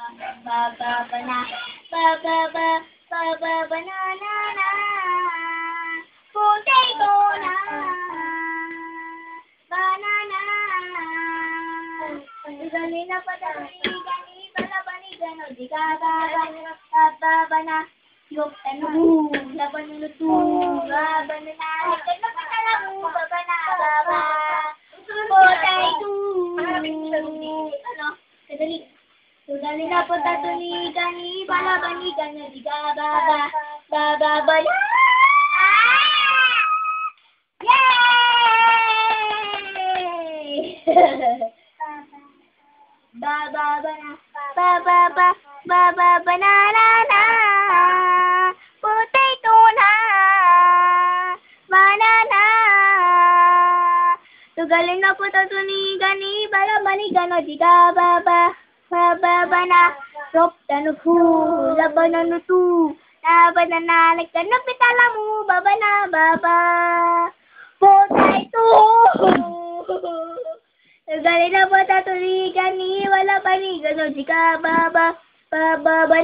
Ba-ba-ba-na, ba-ba-ba-banana. Potato na, banana. Gani na patali, gani balabani, gano di ba-ba-ba-na. Yung laban na luto, laban na nalit, gano patala mo, babana, baba. Potato. Ano? Kadali. Sugali na po tatuli, gani, balabani, gano di ba-ba-ba-na. Yay! Ba-ba-ba-na, ba-ba-ba-banana. Potato na, banana. Sugali na po tatuli, gani, balabani, gano di ba-ba-ba-na. Rop, tanu, laban na luto. Laban na nalit, gano pitala mo, baba na, baba. Potato! Gali na po tatuli, gani, wala pa ni, gano, di ka, baba, baba na.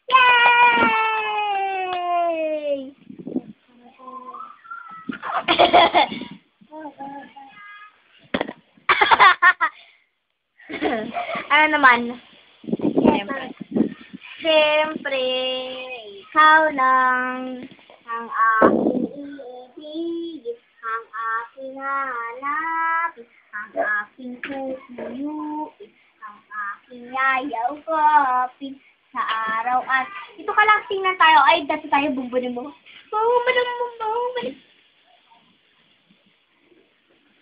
Yay! Ano naman? Siyempre, ikaw lang ang aking iibig, ang aking hanapin, ang aking tutuyuin, ang aking yayawapin sa araw at ito ka lang, tingnan tayo. Ay, dati tayo bumbunin mo. Bumbunin.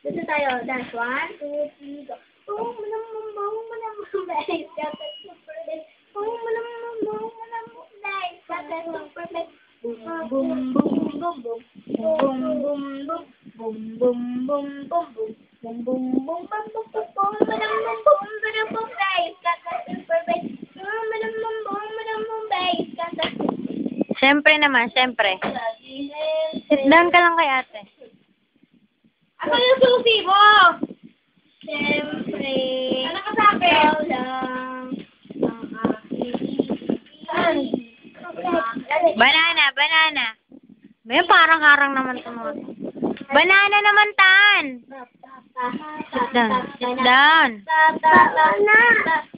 Dito tayo. Dance. 1, 2, 3, go. Siyempre naman, siyempre. Sit down ka lang kay ate. Ako yung susi mo! Siyempre, ano ka sabi? Ikaw lang ang aking Banana. May parang harang naman tumunod. Banana naman, Tan! Sit down. Banana.